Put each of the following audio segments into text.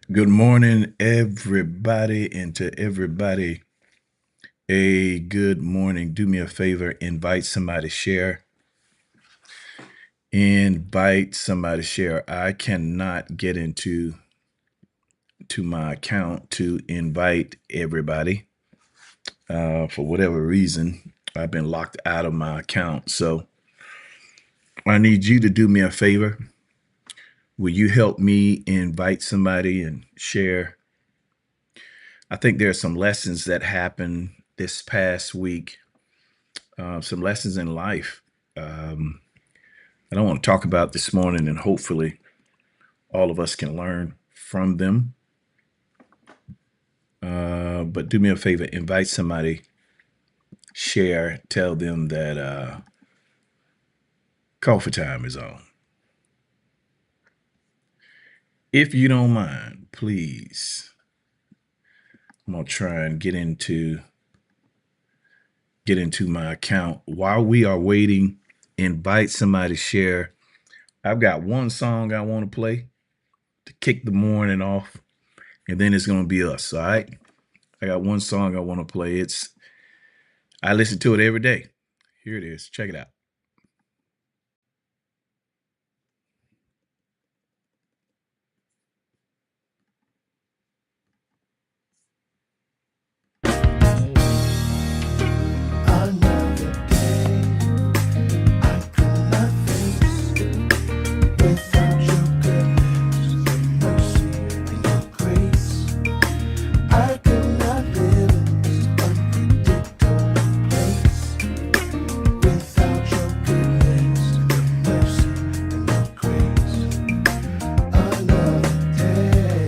Good morning, everybody, and to everybody, a good morning. Do me a favor, invite somebody, share. Invite somebody, share. I cannot get into my account to invite everybody. For whatever reason, I've been locked out of my account. So I need you to do me a favor. Will you help me invite somebody and share? I think there are some lessons that happened this past week, some lessons in life that I want to talk about this morning, and hopefully all of us can learn from them. But do me a favor, invite somebody, share, tell them that coffee time is on. If you don't mind, please. I'm gonna try and get into my account. While we are waiting, invite somebody, share. I've got one song I want to play to kick the morning off, and then it's gonna be us. All right. I got one song I want to play. I listen to it every day. Here it is. Check it out. Another day I could not face without your goodness, your mercy, and your grace. I could not live in this unpredictable place without your goodness, your mercy, and your grace. Another day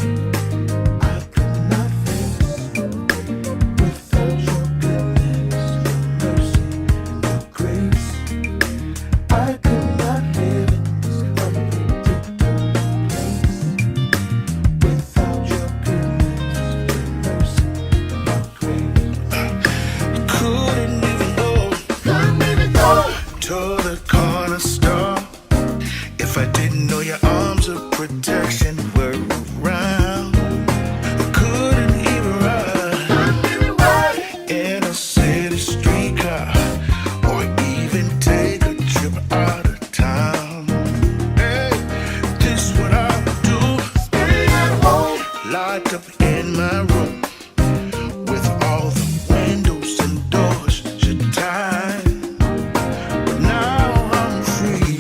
I could not face without your goodness, your mercy, and your grace. I could not live in this unpredictable place without your goodness, your mercy, and your grace. Couldn't even go to the corner store if I didn't know your arms of protection were around. I couldn't even ride in a city streetcar or even take a trip out of town. Hey, this what I would do. Stay at home, locked up in my room with all the windows and doors shut tight. But now I'm free.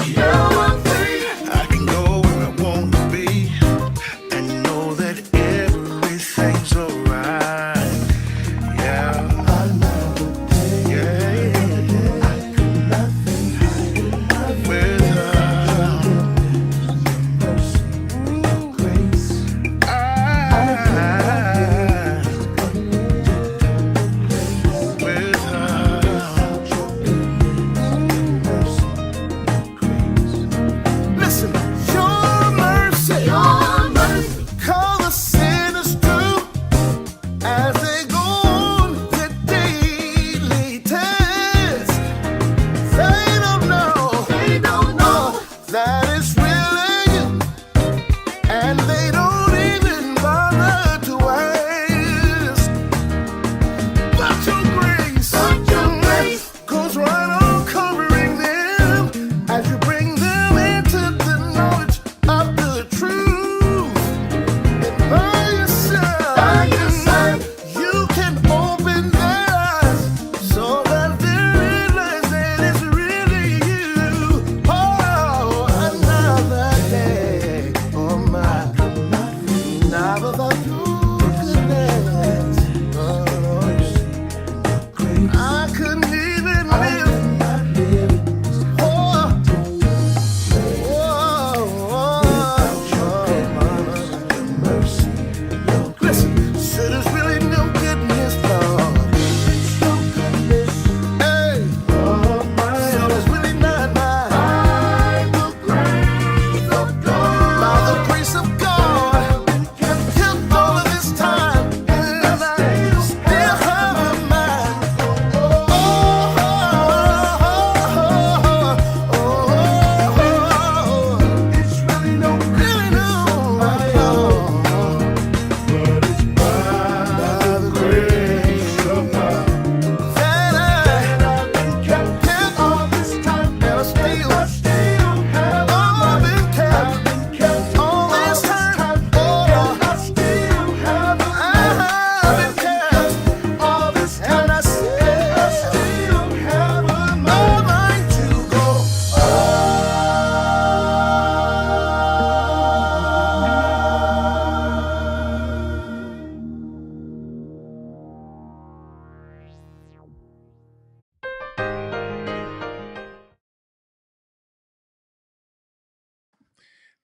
I can go where I want to be.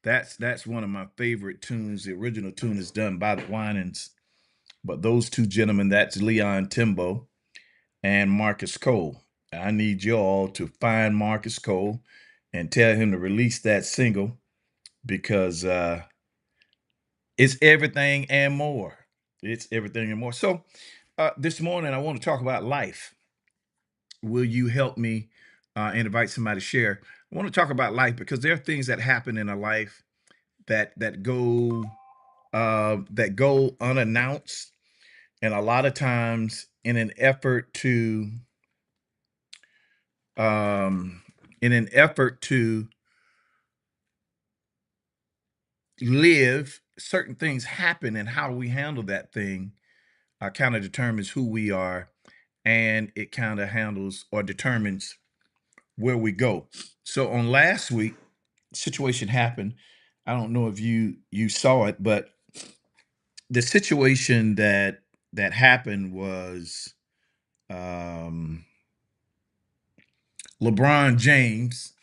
That's one of my favorite tunes. The original tune is done by the Winans, but those two gentlemen, that's Leon Timbo and Marcus Cole. I need you all to find Marcus Cole and tell him to release that single because it's everything and more. It's everything and more. So this morning I want to talk about life. Will you help me and invite somebody to share? I want to talk about life because there are things that happen in a life that go unannounced, and a lot of times um, in an effort to live, certain things happen, and how we handle that thing kind of determines who we are, and it kind of handles or determines where we go. So on last week, situation happened. I don't know if you saw it, but the situation that happened was um, LeBron James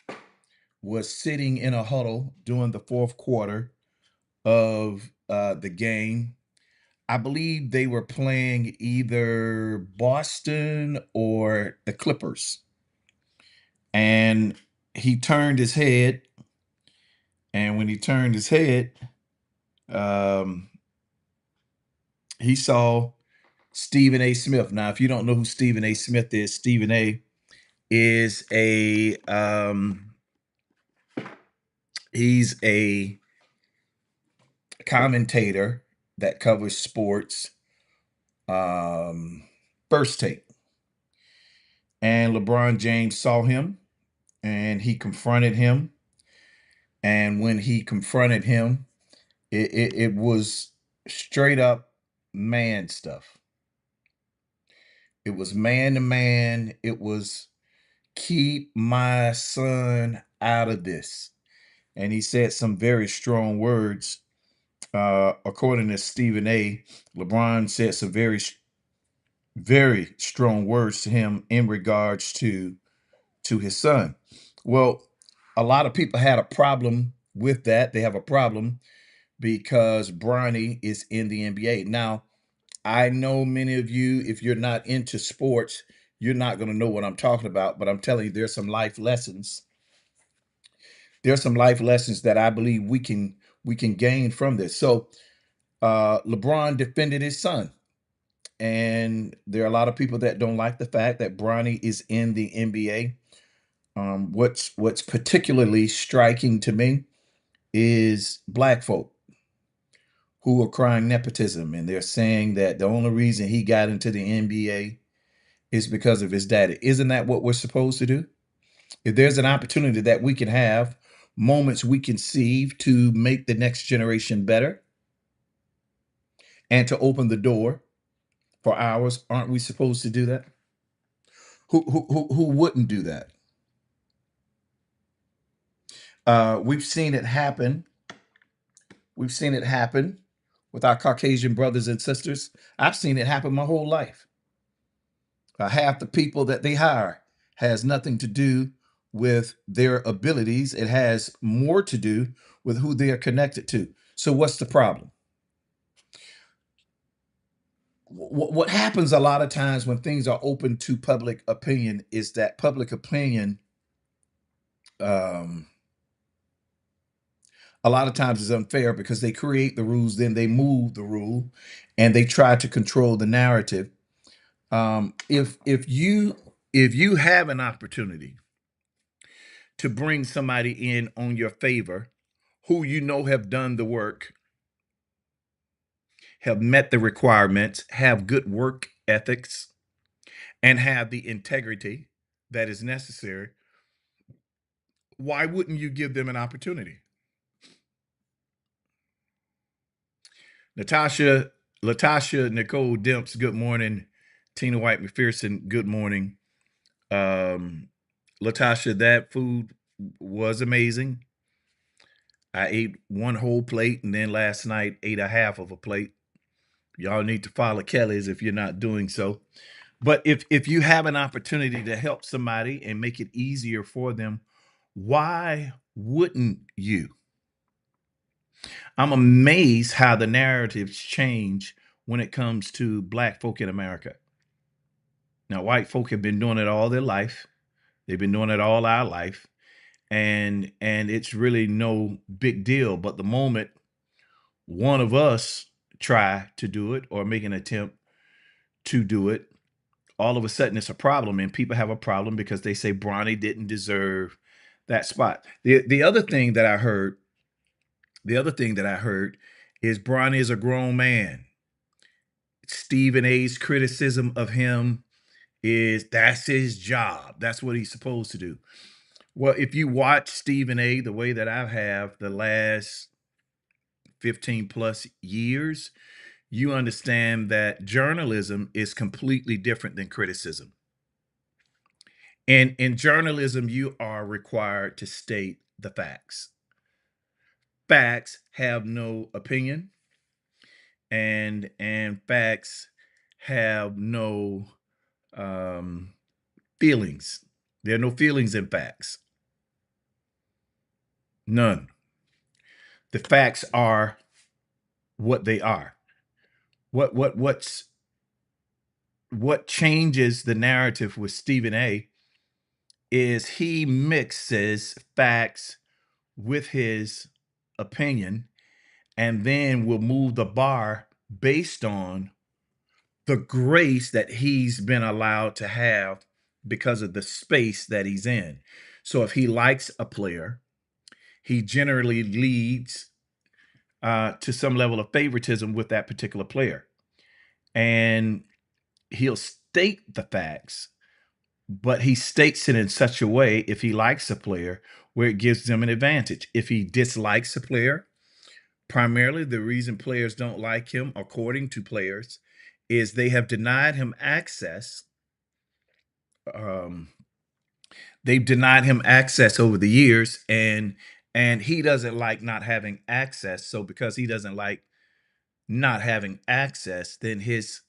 was sitting in a huddle during the fourth quarter of the game. I believe they were playing either Boston or the Clippers. And he turned his head. And when he turned his head, um, he saw Stephen A. Smith. Now, if you don't know who Stephen A. Smith is, Stephen A. is he's a commentator that covers sports. First Take. And LeBron James saw him and he confronted him. And when he confronted him, it was straight up man stuff. It was man to man. It was keep my son out of this. And he said some very strong words. According to Stephen A., LeBron said some very strong words to him in regards to his son. Well, a lot of people had a problem with that. They have a problem because Bronny is in the NBA. Now, I know many of you, if you're not into sports, you're not going to know what I'm talking about, but I'm telling you, there's some life lessons. There's some life lessons that I believe we can gain from this. So LeBron defended his son. And there are a lot of people that don't like the fact that Bronny is in the NBA. What's particularly striking to me is black folk who are crying nepotism, and they're saying that the only reason he got into the NBA is because of his daddy. Isn't that what we're supposed to do? If there's an opportunity that we can have, moments we conceive to make the next generation better and to open the door for ours, aren't we supposed to do that? Who wouldn't do that? We've seen it happen. We've seen it happen with our Caucasian brothers and sisters. I've seen it happen my whole life. Half the people that they hire has nothing to do with their abilities. It has more to do with who they are connected to. So what's the problem? What happens a lot of times when things are open to public opinion is that public opinion um, a lot of times is unfair because they create the rules, then they move the rule, and they try to control the narrative. If you have an opportunity to bring somebody in on your favor who you know have done the work, have met the requirements, have good work ethics, and have the integrity that is necessary, why wouldn't you give them an opportunity? Natasha, Latasha Nicole Demps, good morning. Tina White McPherson, good morning. Um, Latasha, that food was amazing. I ate one whole plate and then last night ate a half of a plate. Y'all need to follow Kelly's if you're not doing so. But if you have an opportunity to help somebody and make it easier for them, why wouldn't you? I'm amazed how the narratives change when it comes to black folk in America. Now, white folk have been doing it all their life. They've been doing it all our life, and it's really no big deal. But the moment one of us try to do it or make an attempt to do it, all of a sudden it's a problem, and people have a problem because they say Bronny didn't deserve that spot. The other thing that I heard is Bronny is a grown man. Stephen A's criticism of him is that's his job. That's what he's supposed to do. Well, if you watch Stephen A the way that I have the last 15 plus years, you understand that journalism is completely different than criticism. And in journalism, you are required to state the facts. Facts have no opinion, and facts have no feelings. There are no feelings in facts. None. The facts are what they are. What changes the narrative with Stephen A is he mixes facts with his opinion and then will move the bar based on the grace that he's been allowed to have because of the space that he's in. So if he likes a player, he generally leads to some level of favoritism with that particular player. And he'll state the facts, but he states it in such a way, if he likes a player, where it gives them an advantage. If he dislikes a player, primarily the reason players don't like him, according to players, is they have denied him access. Um, they've denied him access over the years, and he doesn't like not having access. So because he doesn't like not having access, then his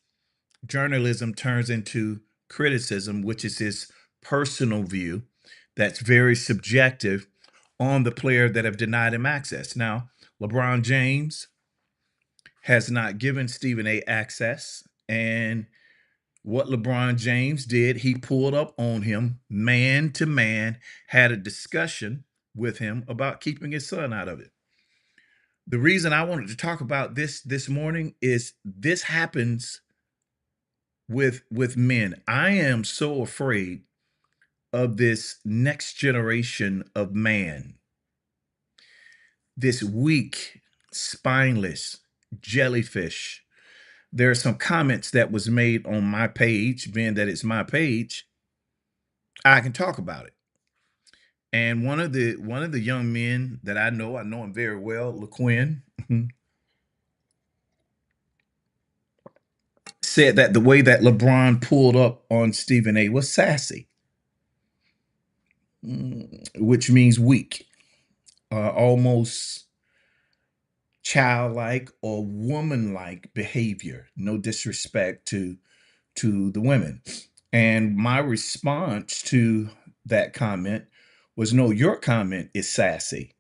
journalism turns into criticism, which is his personal view that's very subjective on the player that have denied him access. Now, LeBron James has not given Stephen A access. And what LeBron James did, he pulled up on him man to man, had a discussion with him about keeping his son out of it. The reason I wanted to talk about this morning is this happens with men. I am so afraid of this next generation of man, this weak, spineless jellyfish. There are some comments that was made on my page, being that it's my page, I can talk about it. And one of the young men that I know him very well, LaQuinn, said that the way that LeBron pulled up on Stephen A was sassy, which means weak, almost childlike or woman-like behavior. No disrespect to the women. And my response to that comment was, no, your comment is sassy.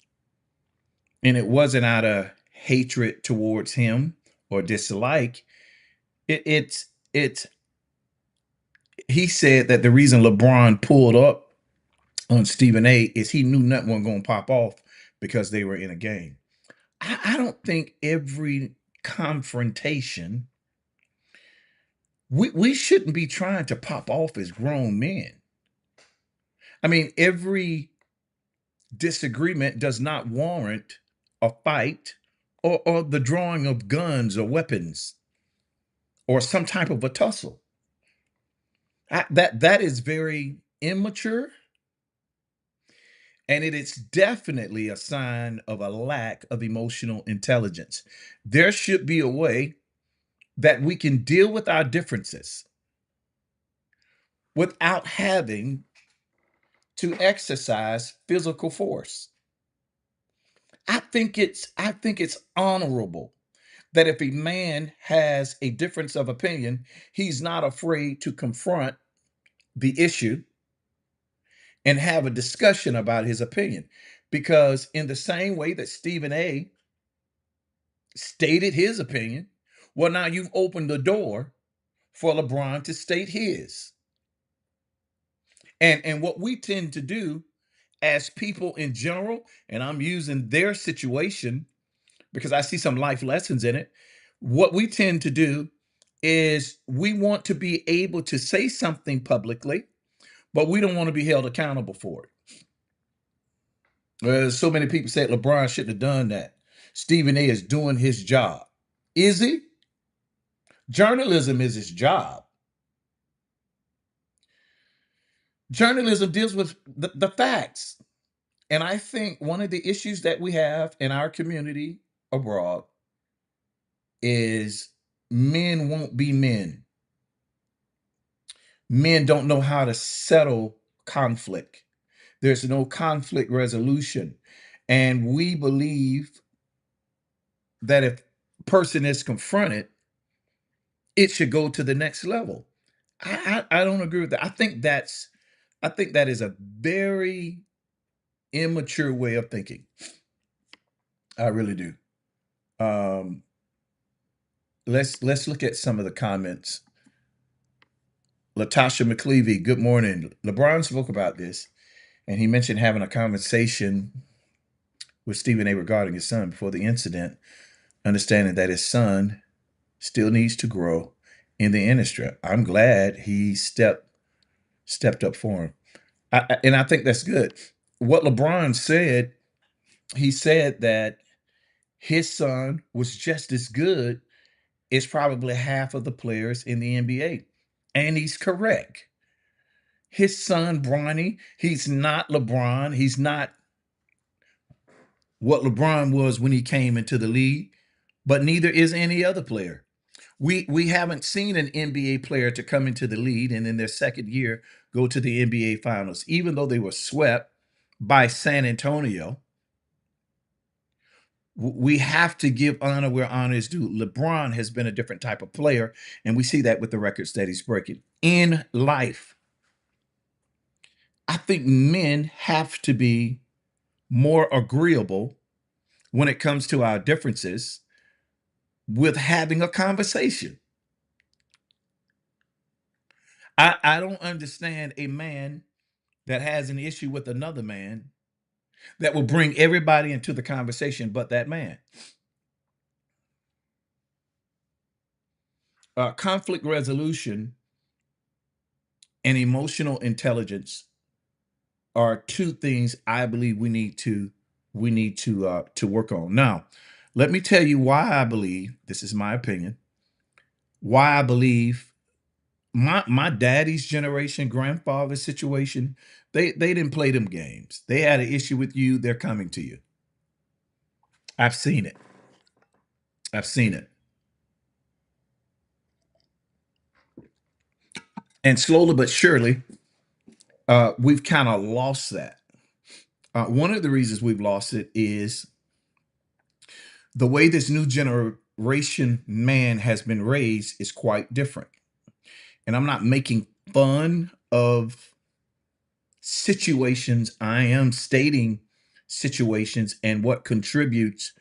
And it wasn't out of hatred towards him or dislike. It's he said that the reason LeBron pulled up on Stephen A is he knew nothing was going to pop off because they were in a game. I don't think every confrontation, we shouldn't be trying to pop off as grown men. I mean, every disagreement does not warrant a fight or the drawing of guns or weapons or some type of a tussle. That is very immature, and it is definitely a sign of a lack of emotional intelligence. There should be a way that we can deal with our differences without having to exercise physical force. I think it's honorable that if a man has a difference of opinion, he's not afraid to confront the issue and have a discussion about his opinion. Because in the same way that Stephen A stated his opinion. Well, now you've opened the door for LeBron to state his. And what we tend to do as people in general, and I'm using their situation because I see some life lessons in it. What we tend to do is we want to be able to say something publicly, but we don't want to be held accountable for it. So many people say LeBron shouldn't have done that. Stephen A is doing his job. Is he? Journalism is his job. Journalism deals with the facts. And I think one of the issues that we have in our community abroad is men won't be men. Men don't know how to settle conflict. There's no conflict resolution. And we believe that if a person is confronted, it should go to the next level. I don't agree with that. I think that is a very immature way of thinking. I really do. Um, let's look at some of the comments. Latasha McClevey, good morning. LeBron spoke about this, and he mentioned having a conversation with Stephen A regarding his son before the incident, understanding that his son still needs to grow in the industry. I'm glad he stepped up for him. And I think that's good. What LeBron said, he said that his son was just as good as probably half of the players in the NBA. And he's correct. His son, Bronny, he's not LeBron. He's not what LeBron was when he came into the league, but neither is any other player. We haven't seen an NBA player to come into the league and in their second year go to the NBA finals, even though they were swept by San Antonio. We have to give honor where honor is due. LeBron has been a different type of player, and we see that with the records that he's breaking. In life, I think men have to be more agreeable when it comes to our differences with having a conversation. I don't understand a man that has an issue with another man that will bring everybody into the conversation but that man. Conflict resolution and emotional intelligence are two things I believe we need to work on. Now, let me tell you why I believe, this is my opinion, why I believe my daddy's generation, grandfather's situation, they didn't play them games. They had an issue with you, they're coming to you. I've seen it. I've seen it. And slowly but surely, we've kind of lost that. One of the reasons we've lost it is the way this new generation man has been raised is quite different. And I'm not making fun of situations. I am stating situations and what contributes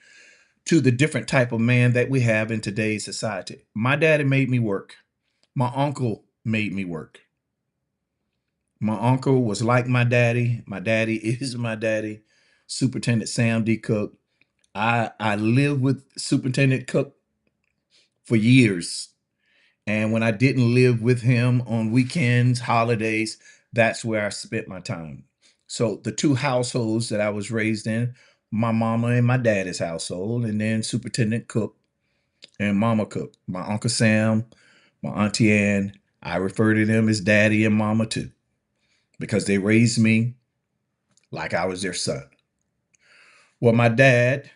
to the different type of man that we have in today's society. My daddy made me work. My uncle made me work. My uncle was like my daddy. My daddy is my daddy. Superintendent Sam D. Cook. I lived with Superintendent Cook for years. And when I didn't live with him on weekends, holidays, that's where I spent my time. So the two households that I was raised in, my mama and my daddy's household, and then Superintendent Cook and Mama Cook, my Uncle Sam, my Auntie Ann. I refer to them as Daddy and Mama too, because they raised me like I was their son. Well, my dad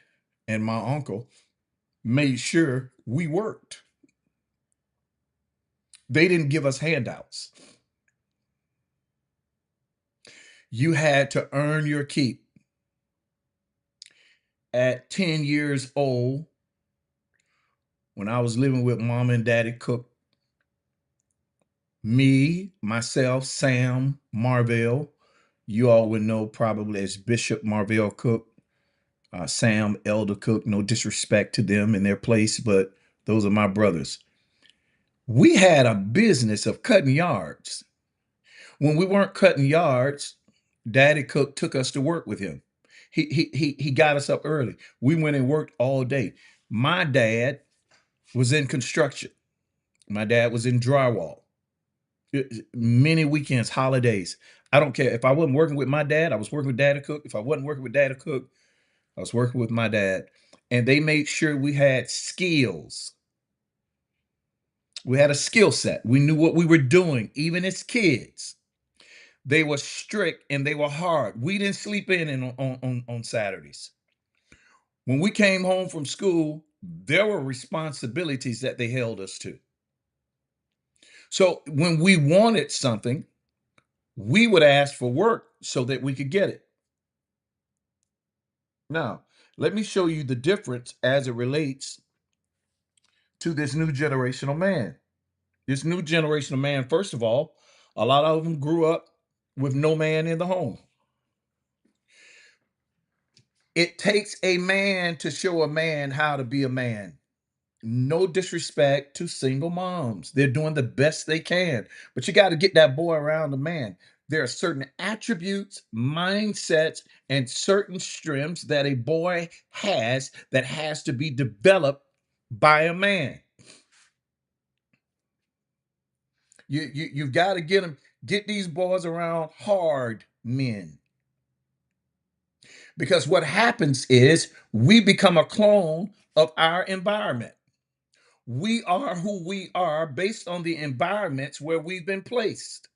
and my uncle made sure we worked. They didn't give us handouts. You had to earn your keep. At 10 years old, when I was living with Mom and Daddy Cook, me, myself, Sam Marvell, you all would know probably as Bishop Marvell Cook, Sam, Elder Cook, no disrespect to them in their place, but those are my brothers. We had a business of cutting yards. When we weren't cutting yards, Daddy Cook took us to work with him. He got us up early. We went and worked all day. My dad was in construction. My dad was in drywall. Many weekends, holidays. I don't care. If I wasn't working with my dad, I was working with Daddy Cook. If I wasn't working with Daddy Cook, I was working with my dad. And they made sure we had skills. We had a skill set. We knew what we were doing, even as kids. They were strict and they were hard. We didn't sleep in on Saturdays. When we came home from school, there were responsibilities that they held us to. So when we wanted something, we would ask for work so that we could get it. Now, let me show you the difference as it relates to this new generational man. This new generational man, first of all, a lot of them grew up with no man in the home. It takes a man to show a man how to be a man. No disrespect to single moms. They're doing the best they can, but you got to get that boy around the man. There are certain attributes, mindsets, and certain strengths that a boy has that has to be developed by a man. You've got to get these boys around hard men. Because what happens is we become a clone of our environment. We are who we are based on the environments where we've been placed.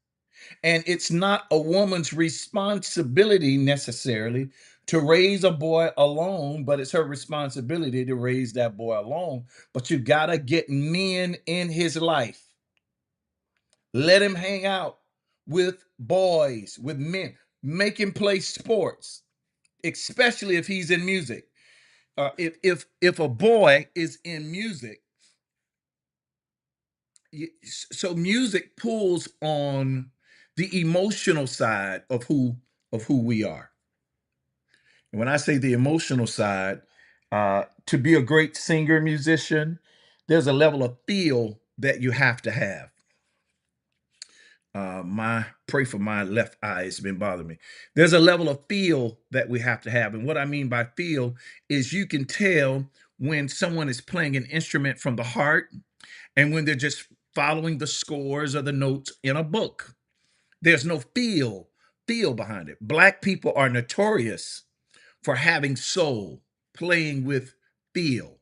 And it's not a woman's responsibility necessarily to raise a boy alone, but it's her responsibility to raise that boy alone. But you got to get men in his life. Let him hang out with boys, with men. Make him play sports, especially if he's in music. If a boy is in music, so music pulls on the emotional side of who we are. And when I say the emotional side, to be a great singer musician, there's a level of feel that you have to have. My pray for my left eye, it's been bothering me. There's a level of feel that we have to have. And what I mean by feel is you can tell when someone is playing an instrument from the heart and when they're just following the scores or the notes in a book. There's no feel behind it. Black people are notorious for having soul, playing with feel.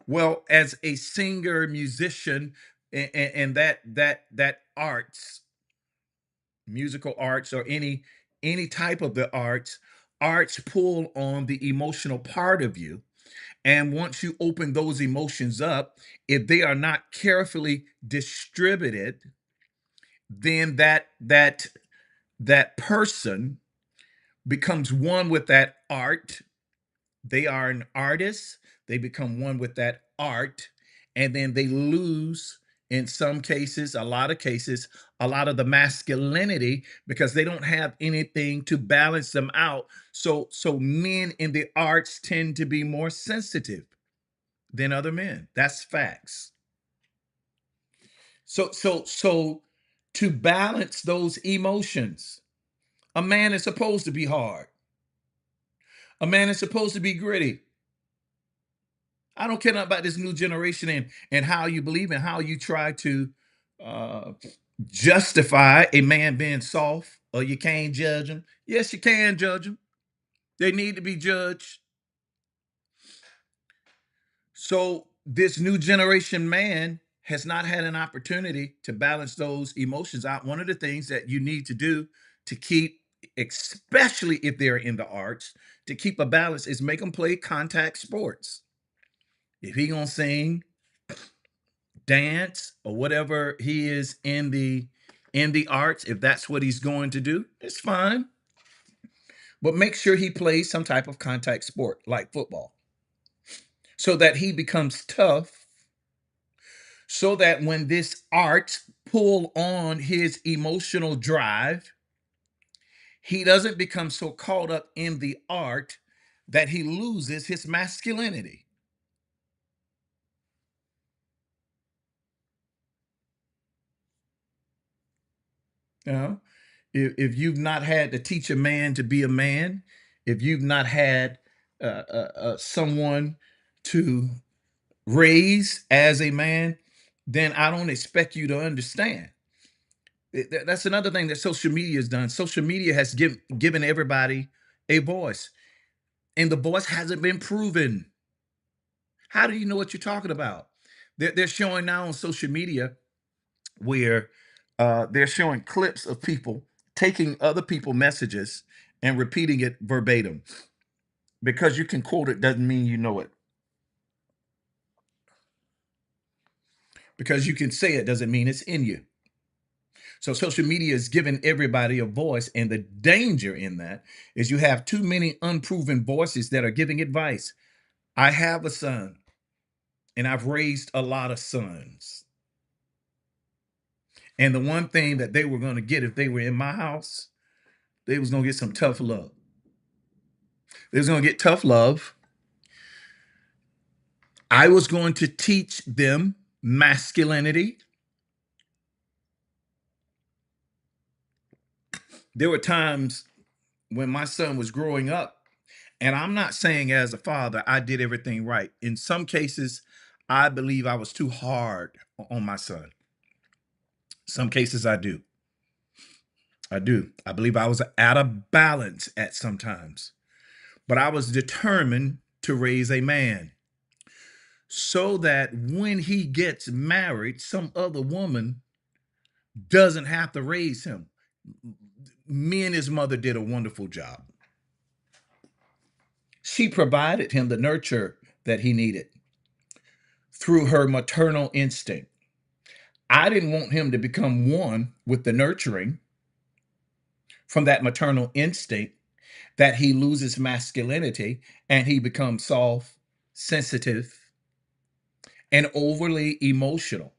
Well, as a singer, musician, and that arts, musical arts, or any type of the arts pull on the emotional part of you. And once you open those emotions up, if they are not carefully distributed, then that person becomes one with that art. They are an artist. They become one with that art, and then they lose, in some cases, a lot of cases, a lot of the masculinity because they don't have anything to balance them out. So men in the arts tend to be more sensitive than other men. That's facts. So to balance those emotions, a man is supposed to be hard. A man is supposed to be gritty. I don't care nothing about this new generation and how you believe and how you try to uh, justify a man being soft or you can't judge him. Yes, you can judge them. They need to be judged. So this new generation man has not had an opportunity to balance those emotions out. One of the things that you need to do to keep, especially if they're in the arts, to keep a balance is make them play contact sports. If he gonna sing, dance, or whatever he is in the arts, if that's what he's going to do, it's fine. But make sure he plays some type of contact sport like football so that he becomes tough, so that when this art pull on his emotional drive, he doesn't become so caught up in the art that he loses his masculinity. You know, if you've not had to teach a man to be a man, if you've not had someone to raise as a man, then I don't expect you to understand. That's another thing that social media has done. Social media has given everybody a voice, and the voice hasn't been proven. How do you know what you're talking about? They're showing now on social media where they're showing clips of people taking other people's messages and repeating it verbatim. Because you can quote it doesn't mean you know it. Because you can say it doesn't mean it's in you. So social media is giving everybody a voice, and the danger in that is you have too many unproven voices that are giving advice. I have a son, and I've raised a lot of sons. And the one thing that they were going to get if they were in my house, they was going to get some tough love. They was going to get tough love. I was going to teach them masculinity. There were times when my son was growing up, and I'm not saying as a father I did everything right. In some cases, I believe I was too hard on my son. Some cases I do. I do. I believe I was out of balance at some times. But I was determined to raise a man so that when he gets married, some other woman doesn't have to raise him. Me and his mother did a wonderful job. She provided him the nurture that he needed through her maternal instinct. I didn't want him to become one with the nurturing from that maternal instinct, that he loses masculinity and he becomes soft, sensitive, and overly emotional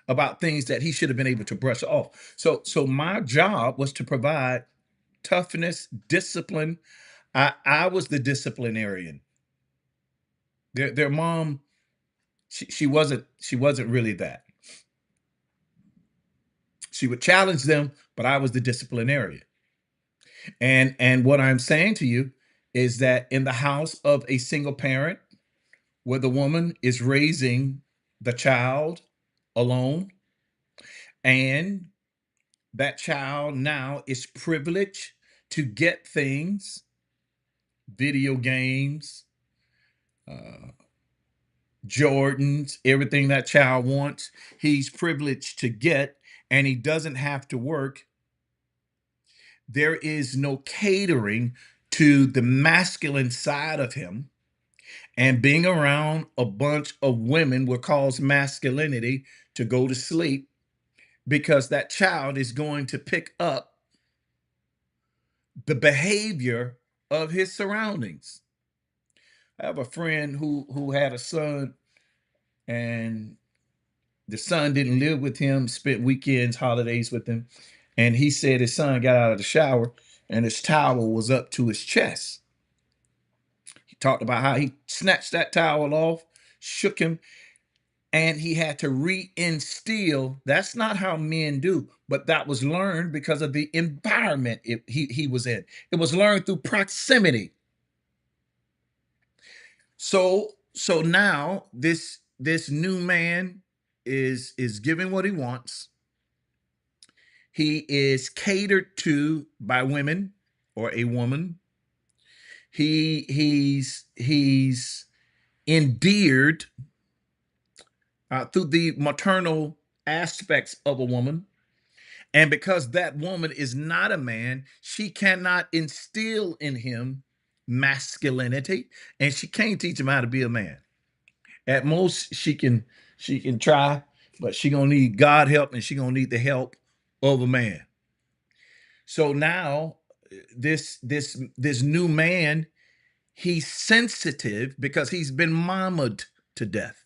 about things that he should have been able to brush off. So my job was to provide toughness, discipline. I was the disciplinarian. Their mom, she wasn't really that. She would challenge them, but I was the disciplinarian. And what I'm saying to you is that in the house of a single parent, where the woman is raising the child alone, and that child now is privileged to get things, video games, uh, Jordans, everything that child wants, he's privileged to get, and he doesn't have to work. There is no catering to the masculine side of him. And being around a bunch of women will cause masculinity to go to sleep, because that child is going to pick up the behavior of his surroundings. I have a friend who had a son, and the son didn't live with him, spent weekends, holidays with him. And he said his son got out of the shower and his towel was up to his chest. He talked about how he snatched that towel off, shook him, and he had to reinstill. That's not how men do, but that was learned because of the environment he was in. It was learned through proximity. So now this new man is giving what he wants. He is catered to by women or a woman. He's endeared through the maternal aspects of a woman. And because that woman is not a man, she cannot instill in him masculinity, and she can't teach him how to be a man. At most, she can try, but she gonna need God help, and she gonna need the help of a man. So now, this new man, he's sensitive because he's been mamaed to death.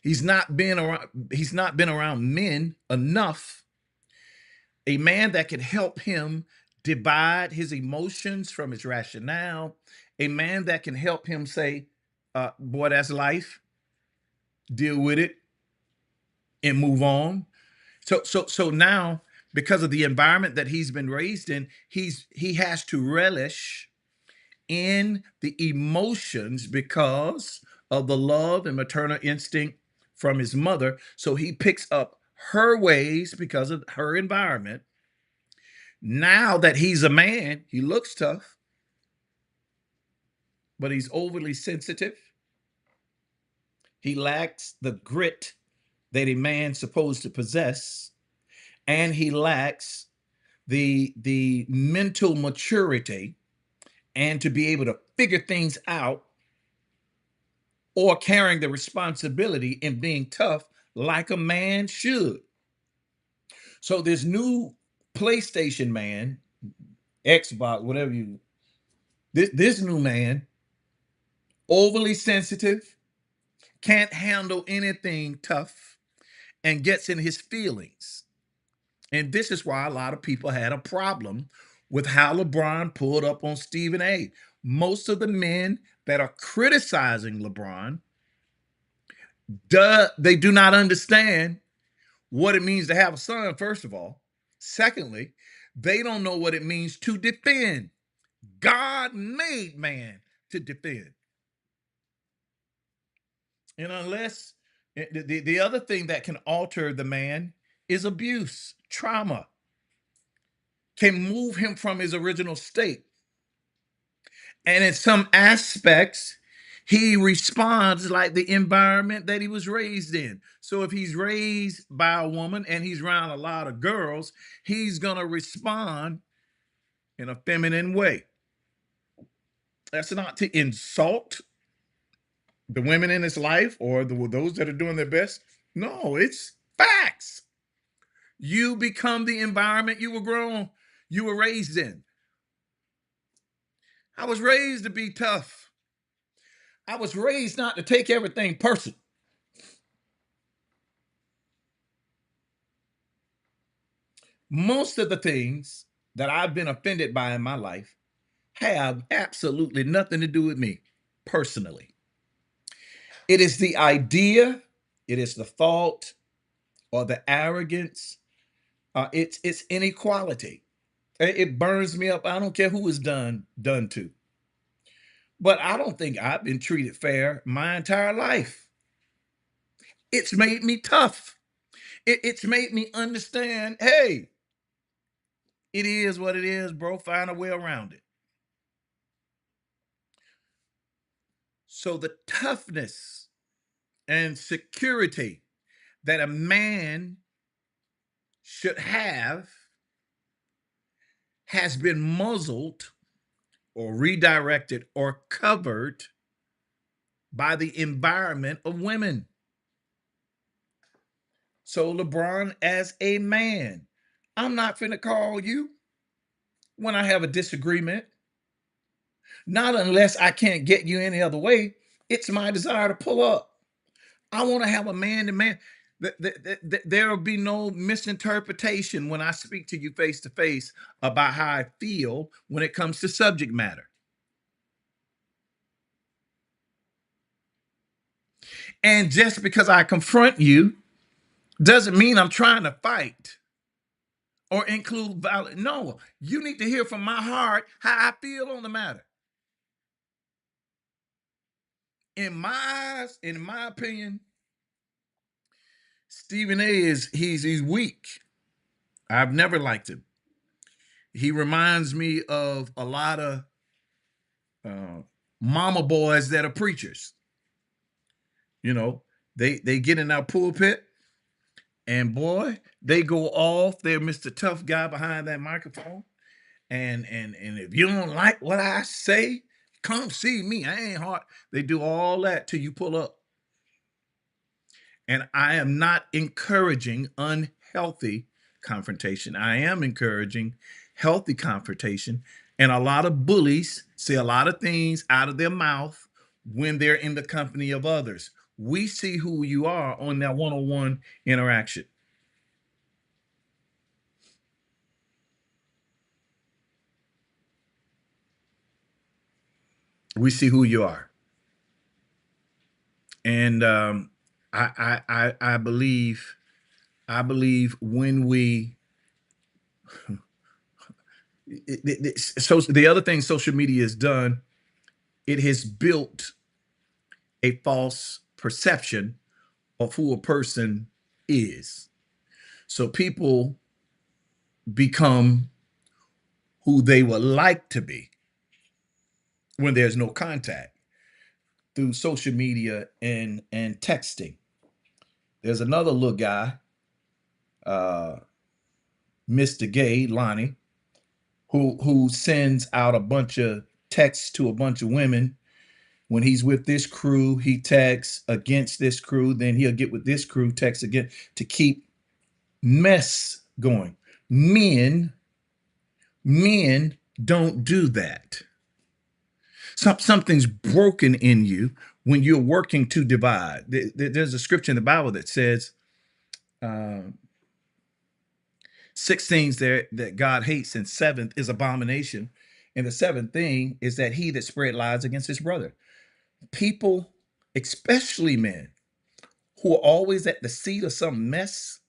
He's not been around men enough, a man that could help him divide his emotions from his rationale, a man that can help him say, boy, that's life, deal with it and move on. So now, because of the environment that he's been raised in, he has to relish in the emotions because of the love and maternal instinct from his mother. So he picks up her ways because of her environment. Now that he's a man, he looks tough, but he's overly sensitive. He lacks the grit that a man's supposed to possess, and he lacks the mental maturity and to be able to figure things out or carrying the responsibility and being tough like a man should. So this new PlayStation man, Xbox, whatever you, this new man, overly sensitive, can't handle anything tough, and gets in his feelings. And this is why a lot of people had a problem with how LeBron pulled up on Stephen A. Most of the men that are criticizing LeBron, they do not understand what it means to have a son, first of all. Secondly, they don't know what it means to defend. God made man to defend. And unless the other thing that can alter the man is abuse, trauma, can move him from his original state. And in some aspects, he responds like the environment that he was raised in. So if he's raised by a woman and he's around a lot of girls, he's going to respond in a feminine way. That's not to insult the women in his life or those that are doing their best. No, it's facts. You become the environment you were raised in. I was raised to be tough. I was raised not to take everything personal. Most of the things that I've been offended by in my life have absolutely nothing to do with me personally. It is the idea, it is the thought, or the arrogance. It's inequality. It burns me up. I don't care who is done to. But I don't think I've been treated fair my entire life. It's made me tough. It's made me understand, hey, it is what it is, bro. Find a way around it. So the toughness and security that a man should have has been muzzled or redirected or covered by the environment of women. So LeBron, as a man, I'm not finna call you when I have a disagreement. Not unless I can't get you any other way. It's my desire to pull up. I want to have a man to man. There will be no misinterpretation when I speak to you face to face about how I feel when it comes to subject matter. And just because I confront you doesn't mean I'm trying to fight or include violence. No, you need to hear from my heart how I feel on the matter. In my eyes, in my opinion, Stephen A he's weak. I've never liked him. He reminds me of a lot of mama boys that are preachers. You know, they get in our pulpit and boy, they go off. They're Mr. Tough Guy behind that microphone. And if you don't like what I say, come see me. I ain't hard. They do all that till you pull up. And I am not encouraging unhealthy confrontation. I am encouraging healthy confrontation. And a lot of bullies say a lot of things out of their mouth when they're in the company of others. We see who you are on that one-on-one interaction. we see who you are. And I believe when we so the other thing social media has done, it has built a false perception of who a person is. So people become who they would like to be when there's no contact through social media and texting. There's another little guy, uh, Mr. Gay, Lonnie, who sends out a bunch of texts to a bunch of women. When he's with this crew, he texts against this crew. Then he'll get with this crew, text again to keep mess going. Men, men don't do that. Something's broken in you when you're working to divide. There's a scripture in the Bible that says, uh, six things there that God hates, and seventh is abomination. And the seventh thing is that he that spread lies against his brother. People, especially men, who are always at the seat of some mess.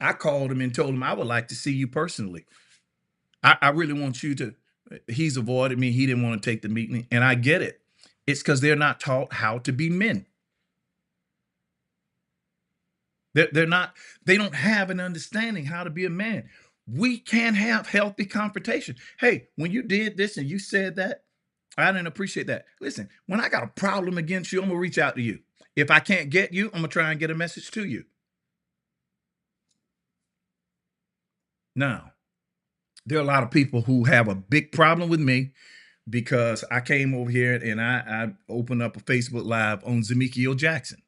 I called him and told him I would like to see you personally. I really want you to. He's avoided me. He didn't want to take the meeting, and I get it. It's because they're not taught how to be men. They're not. They don't have an understanding how to be a man. We can have healthy confrontation. Hey, when you did this and you said that, I didn't appreciate that. Listen, when I got a problem against you, I'm gonna reach out to you. If I can't get you, I'm gonna try and get a message to you. Now, there are a lot of people who have a big problem with me because I came over here and I opened up a Facebook Live on Zemeckio Jackson.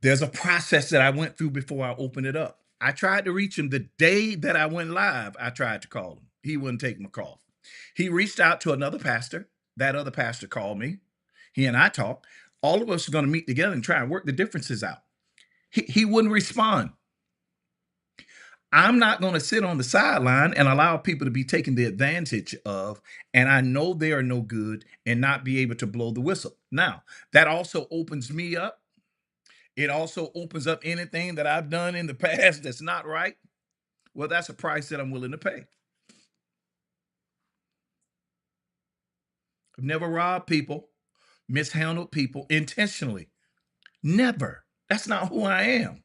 There's a process that I went through before I opened it up. I tried to reach him the day that I went live. I tried to call him. He wouldn't take my call. He reached out to another pastor. That other pastor called me. He and I talked. All of us are going to meet together and try and work the differences out. He wouldn't respond. I'm not going to sit on the sideline and allow people to be taken the advantage of, and I know they are no good and not be able to blow the whistle. Now, that also opens me up. It also opens up anything that I've done in the past that's not right. Well, that's a price that I'm willing to pay. I've never robbed people, mishandled people intentionally. Never. That's not who I am.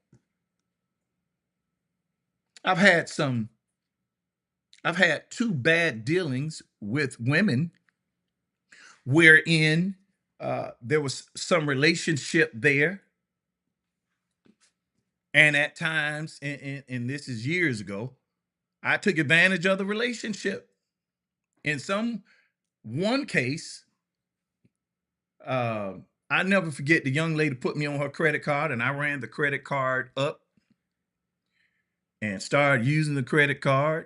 I've had some, I've had two bad dealings with women wherein there was some relationship there. And at times, and this is years ago, I took advantage of the relationship. In some one case, uh, I never forget the young lady put me on her credit card, and I ran the credit card up and started using the credit card.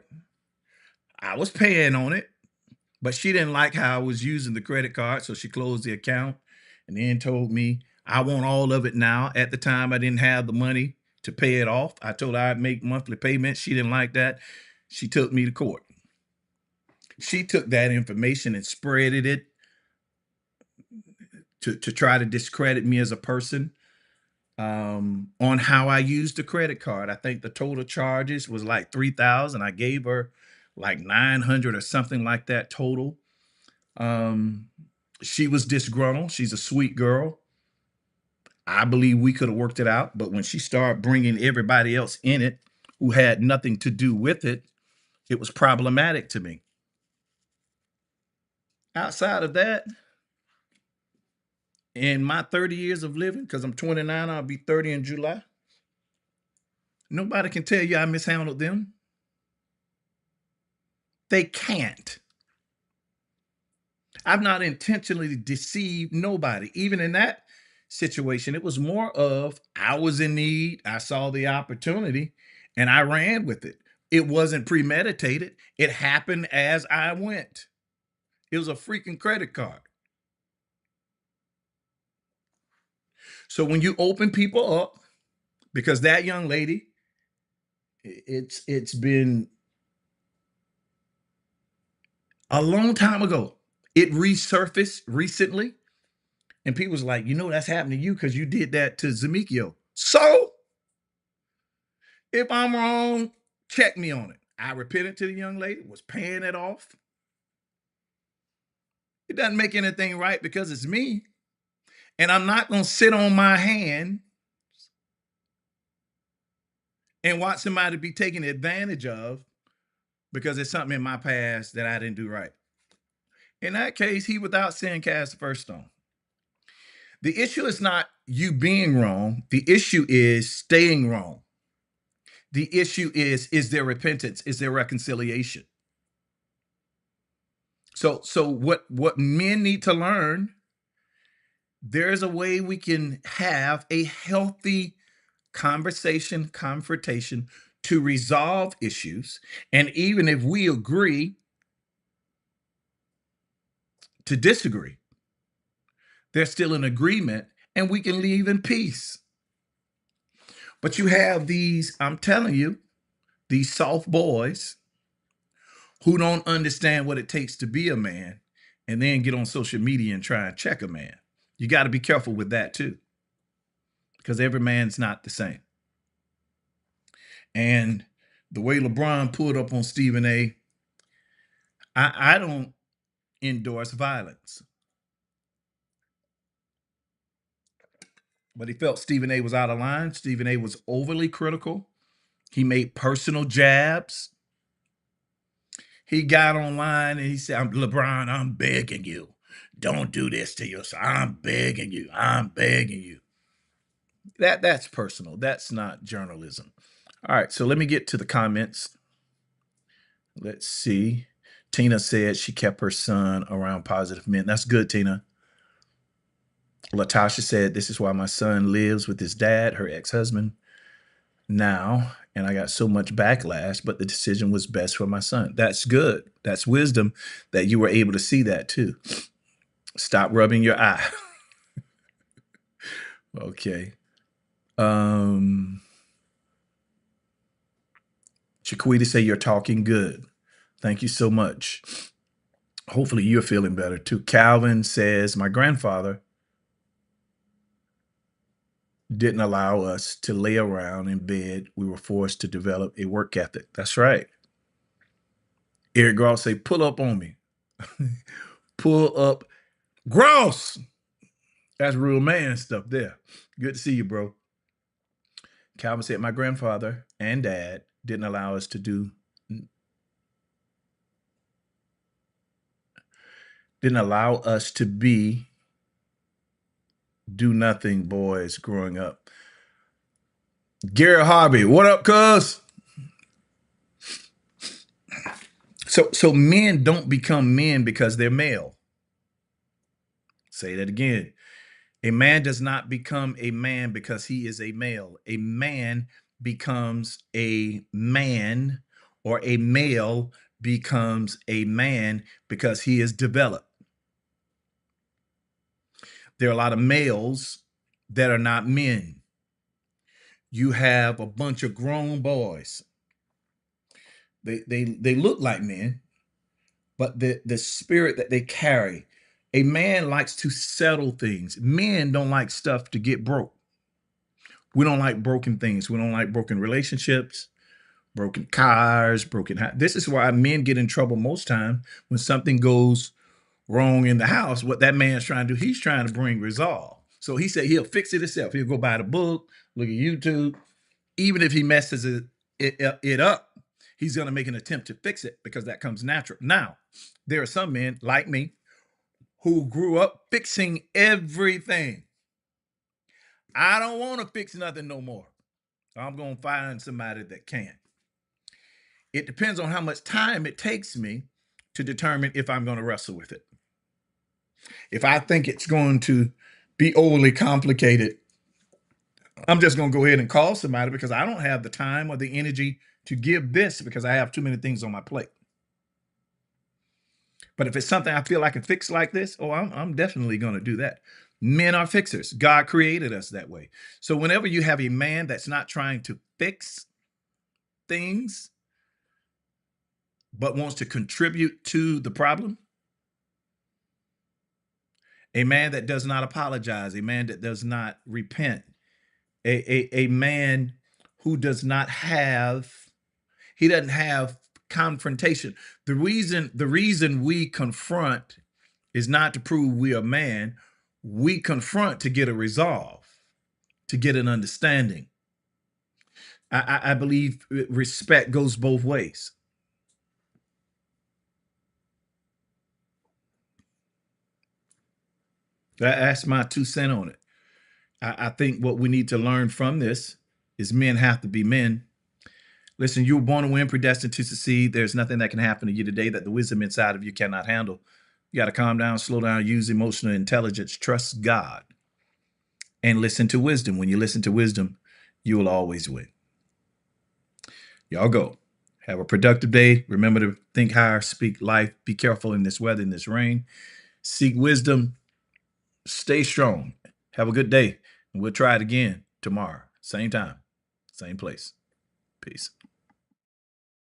I was paying on it, but she didn't like how I was using the credit card, so she closed the account and then told me I want all of it now. At the time, I didn't have the money to pay it off. I told her I'd make monthly payments. She didn't like that. She took me to court. She took that information and spreaded it to try to discredit me as a person, on how I used the credit card. I think the total charges was like 3,000. I gave her like 900 or something like that total. Um, she was disgruntled. She's a sweet girl. I believe we could have worked it out, but when she started bringing everybody else in it who had nothing to do with it, it was problematic to me. Outside of that, in my 30 years of living, because I'm 29, I'll be 30 in July, nobody can tell you I mishandled them. They can't. I've not intentionally deceived nobody. Even in that situation, it was more of I was in need, I saw the opportunity, and I ran with it. It wasn't premeditated. It happened as I went. It was a freaking credit card. So when you open people up, because that young lady, it's been a long time ago. It resurfaced recently, and people was like, that's happening to you because you did that to Zemekio. So if I'm wrong, check me on it. I repented to the young lady, was paying it off. It doesn't make anything right because it's me. And I'm not going to sit on my hand and watch somebody be taken advantage of because it's something in my past that I didn't do right. In that case, he without sin cast the first stone. The issue is not you being wrong. The issue is staying wrong. The issue is there repentance? Is there reconciliation? So what men need to learn, there's a way we can have a healthy conversation, confrontation to resolve issues. And even if we agree to disagree, there's still an agreement and we can leave in peace. But you have these, I'm telling you, these soft boys who don't understand what it takes to be a man and then get on social media and try and check a man. You got to be careful with that too, because every man's not the same. And the way LeBron pulled up on Stephen A, I don't endorse violence. But he felt Stephen A was out of line. Stephen A was overly critical. He made personal jabs. He got online and he said, LeBron, I'm begging you. Don't do this to yourself. I'm begging you. I'm begging you. That's personal. That's not journalism. All right, so let me get to the comments. Let's see. Tina said she kept her son around positive men. That's good, Tina. Latasha said, this is why my son lives with his dad, her ex-husband, now, and I got so much backlash, but the decision was best for my son. That's good. That's wisdom that you were able to see that too. Stop rubbing your eye. Okay. Chiquita say you're talking good. Thank you so much. Hopefully you're feeling better too. Calvin says, my grandfather didn't allow us to lay around in bed. We were forced to develop a work ethic. That's right. Eric Gross say, pull up on me. Pull up. Gross. That's real man stuff there. Good to see you, bro. Calvin said, my grandfather and dad didn't allow us to do, do nothing boys growing up. Gary Harvey, what up, cuz? So men don't become men because they're male. Say that again. A man does not become a man because he is a male. A man becomes a man, or a male becomes a man because he is developed. There are a lot of males that are not men. You have a bunch of grown boys. They look like men, but the spirit that they carry, a man likes to settle things. Men don't like stuff to get broke. We don't like broken things. We don't like broken relationships, broken cars, This is why men get in trouble most time when something goes wrong in the house. What that man's trying to do, he's trying to bring resolve. So he said he'll fix it himself. He'll go buy the book, look at YouTube. Even if he messes it up, he's going to make an attempt to fix it because that comes natural. Now, there are some men like me who grew up fixing everything. I don't want to fix nothing no more. I'm going to find somebody that can. It depends on how much time it takes me to determine if I'm going to wrestle with it. If I think it's going to be overly complicated, I'm just going to go ahead and call somebody because I don't have the time or the energy to give this because I have too many things on my plate. But if it's something I feel I can fix like this, I'm definitely going to do that. Men are fixers. God created us that way. So whenever you have a man that's not trying to fix things, but wants to contribute to the problem. A man that does not apologize, a man that does not repent, a man who does not have, he doesn't have confrontation. The reason we confront is not to prove we are man. We confront to get a resolve, to get an understanding. I believe respect goes both ways. That's my 2 cents on it. I think what we need to learn from this is men have to be men. Listen, you were born to win, predestined to succeed. There's nothing that can happen to you today that the wisdom inside of you cannot handle. You got to calm down, slow down, use emotional intelligence, trust God, and listen to wisdom. When you listen to wisdom, you will always win. Y'all go. Have a productive day. Remember to think higher, speak life. Be careful in this weather, in this rain. Seek wisdom. Stay strong. Have a good day. And we'll try it again tomorrow. Same time, same place. Peace.